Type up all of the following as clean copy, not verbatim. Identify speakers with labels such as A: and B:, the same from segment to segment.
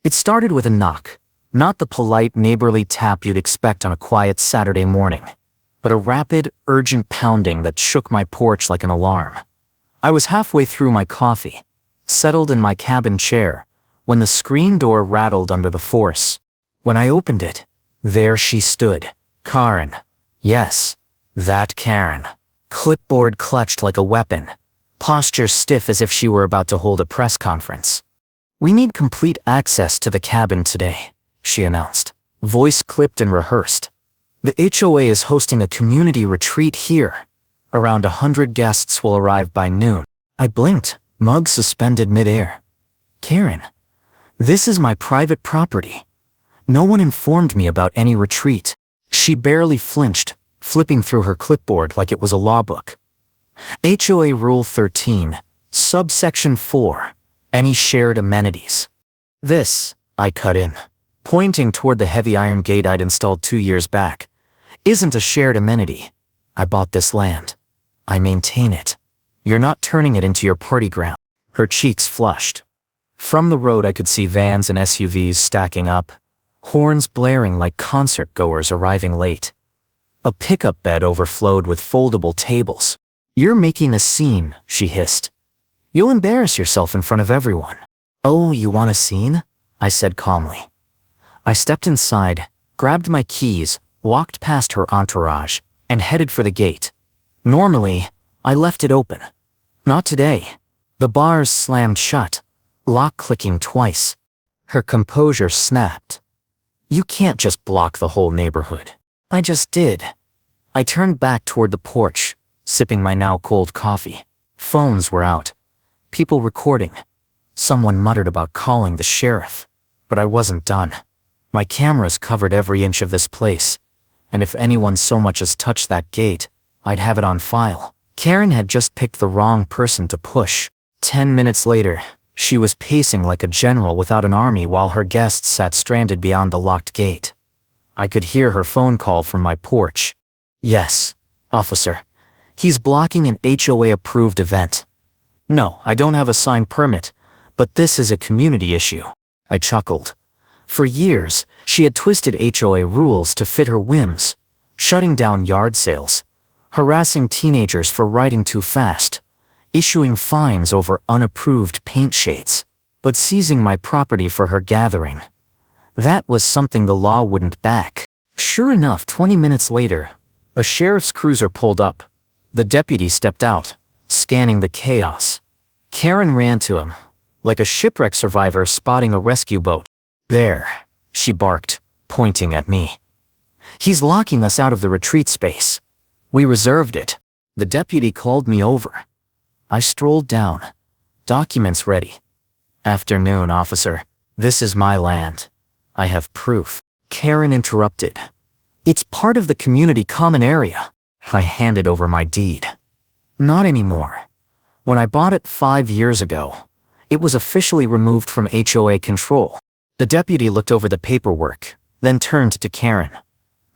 A: It started with a knock, not the polite neighborly tap you'd expect on a quiet Saturday morning, but a rapid, urgent pounding that shook my porch like an alarm. I was halfway through my coffee, settled in my cabin chair, when the screen door rattled under the force. When I opened it, there she stood, Karen. Yes, that Karen. Clipboard clutched like a weapon, posture stiff as if she were about to hold a press conference. "We need complete access to the cabin today," she announced, voice clipped and rehearsed. "The HOA is hosting a community retreat here. Around 100 guests will arrive by noon." I blinked, mug suspended midair. "Karen, this is my private property. No one informed me about any retreat." She barely flinched, flipping through her clipboard like it was a law book. HOA Rule 13, subsection 4, any shared amenities. "This," I cut in, pointing toward the heavy iron gate I'd installed 2 years back, "isn't a shared amenity. I bought this land. I maintain it. You're not turning it into your party ground." Her cheeks flushed. From the road I could see vans and SUVs stacking up, horns blaring like concert goers arriving late. A pickup bed overflowed with foldable tables. "You're making a scene," she hissed. "You'll embarrass yourself in front of everyone." "Oh, you want a scene?" I said calmly. I stepped inside, grabbed my keys, walked past her entourage, and headed for the gate. Normally, I left it open. Not today. The bars slammed shut, lock clicking twice. Her composure snapped. "You can't just block the whole neighborhood." I just did. I turned back toward the porch, sipping my now cold coffee. Phones were out. People recording. Someone muttered about calling the sheriff. But I wasn't done. My cameras covered every inch of this place, and if anyone so much as touched that gate, I'd have it on file. Karen had just picked the wrong person to push. 10 minutes later, she was pacing like a general without an army while her guests sat stranded beyond the locked gate. I could hear her phone call from my porch. "Yes, officer. He's blocking an HOA-approved event." "No, I don't have a signed permit, but this is a community issue." I chuckled. For years, she had twisted HOA rules to fit her whims, shutting down yard sales, harassing teenagers for riding too fast, issuing fines over unapproved paint shades, but seizing my property for her gathering. That was something the law wouldn't back. Sure enough, 20 minutes later, a sheriff's cruiser pulled up. The deputy stepped out, scanning the chaos. Karen ran to him, like a shipwreck survivor spotting a rescue boat. "There," she barked, pointing at me. "He's locking us out of the retreat space. We reserved it." The deputy called me over. I strolled down, documents ready. "Afternoon, officer. This is my land. I have proof." Karen interrupted. "It's part of the community common area." I handed over my deed. "Not anymore. When I bought it 5 years ago, it was officially removed from HOA control." The deputy looked over the paperwork, then turned to Karen.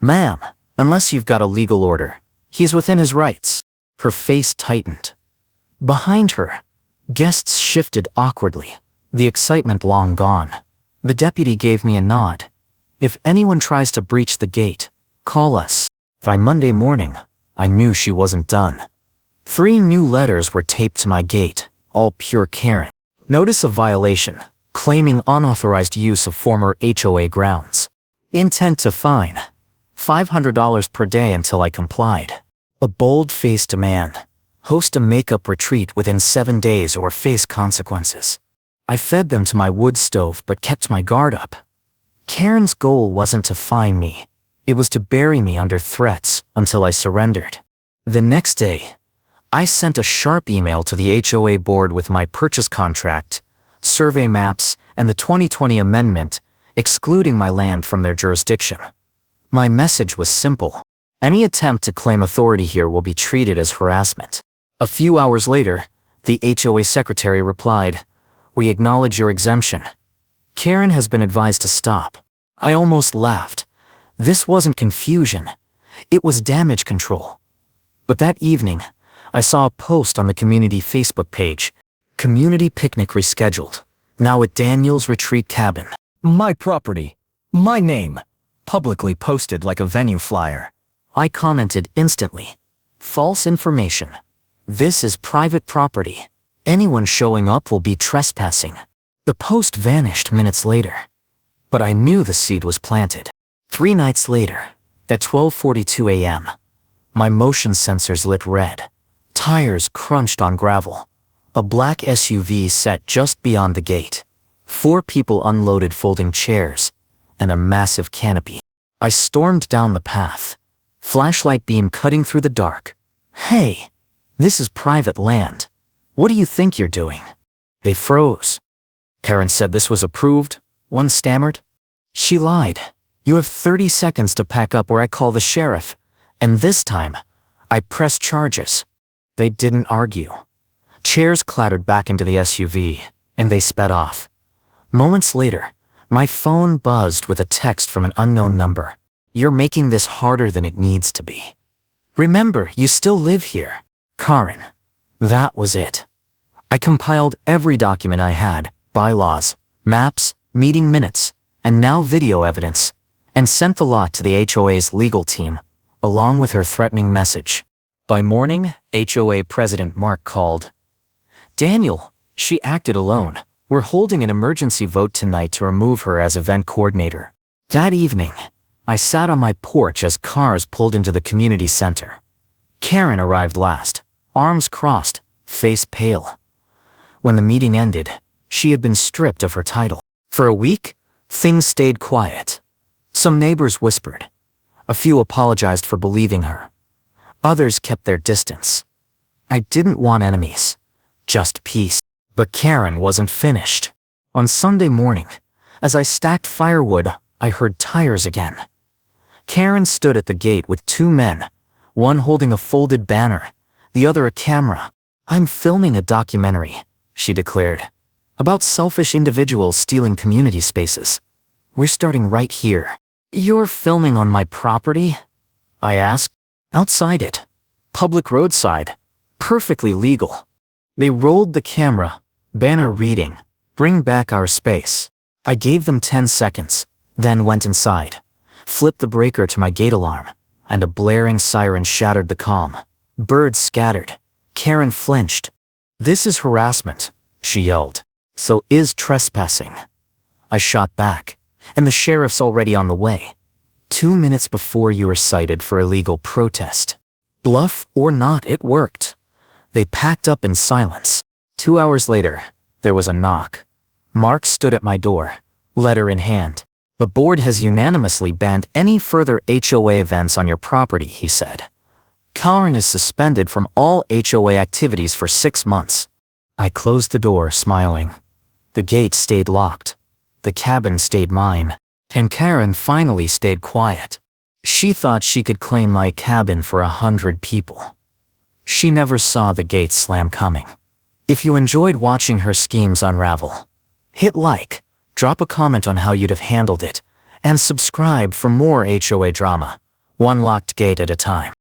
A: "Ma'am, unless you've got a legal order, he's within his rights." Her face tightened. Behind her, guests shifted awkwardly, the excitement long gone. The deputy gave me a nod. "If anyone tries to breach the gate, call us." By Monday morning, I knew she wasn't done. 3 new letters were taped to my gate, all pure Karen. Notice of violation, claiming unauthorized use of former HOA grounds. Intent to fine, $500 per day until I complied. A bold-faced demand, host a makeup retreat within 7 days or face consequences. I fed them to my wood stove but kept my guard up. Karen's goal wasn't to fine me. It was to bury me under threats until I surrendered. The next day, I sent a sharp email to the HOA board with my purchase contract, survey maps, and the 2020 amendment, excluding my land from their jurisdiction. My message was simple. Any attempt to claim authority here will be treated as harassment. A few hours later, the HOA secretary replied, "We acknowledge your exemption. Karen has been advised to stop." I almost laughed. This wasn't confusion. It was damage control. But that evening, I saw a post on the community Facebook page. "Community picnic rescheduled. Now at Daniel's retreat cabin."
B: My property. My name. Publicly posted like a venue flyer.
A: I commented instantly. False information. This is private property. Anyone showing up will be trespassing. The post vanished minutes later. But I knew the seed was planted. 3 nights later, at 12:42 a.m., my motion sensors lit red. Tires crunched on gravel. A black SUV sat just beyond the gate. 4 people unloaded folding chairs and a massive canopy. I stormed down the path, flashlight beam cutting through the dark. Hey, this is private land. What do you think you're doing? They froze. Karen said this was approved. One stammered. She lied. You have 30 seconds to pack up or I call the sheriff. And this time, I pressed charges. They didn't argue. Chairs clattered back into the SUV, and they sped off. Moments later, my phone buzzed with a text from an unknown number. You're making this harder than it needs to be. Remember, you still live here. Karen. That was it. I compiled every document I had, bylaws, maps, meeting minutes, and now video evidence, and sent the lot to the HOA's legal team, along with her threatening message. By morning, HOA President Mark called. Daniel, she acted alone. We're holding an emergency vote tonight to remove her as event coordinator. That evening, I sat on my porch as cars pulled into the community center. Karen arrived last, arms crossed, face pale. When the meeting ended, she had been stripped of her title. For a week, things stayed quiet. Some neighbors whispered. A few apologized for believing her. Others kept their distance. I didn't want enemies, just peace. But Karen wasn't finished. On Sunday morning, as I stacked firewood, I heard tires again. Karen stood at the gate with 2 men, one holding a folded banner, the other a camera. I'm filming a documentary, she declared, about selfish individuals stealing community spaces. We're starting right here. You're filming on my property? I asked. Outside it. Public roadside. Perfectly legal. They rolled the camera, banner reading, "Bring back our space." I gave them 10 seconds, then went inside, flipped the breaker to my gate alarm, and a blaring siren shattered the calm. Birds scattered. Karen flinched. This is harassment, she yelled. So is trespassing. I shot back, and the sheriff's already on the way. 2 minutes before you were cited for illegal protest. Bluff or not, it worked. They packed up in silence. 2 hours later, there was a knock. Mark stood at my door, letter in hand. The board has unanimously banned any further HOA events on your property, he said. Karen is suspended from all HOA activities for 6 months. I closed the door, smiling. The gate stayed locked. The cabin stayed mine. And Karen finally stayed quiet. She thought she could claim my cabin for 100 people. She never saw the gate slam coming. If you enjoyed watching her schemes unravel, hit like, drop a comment on how you'd have handled it, and subscribe for more HOA drama, one locked gate at a time.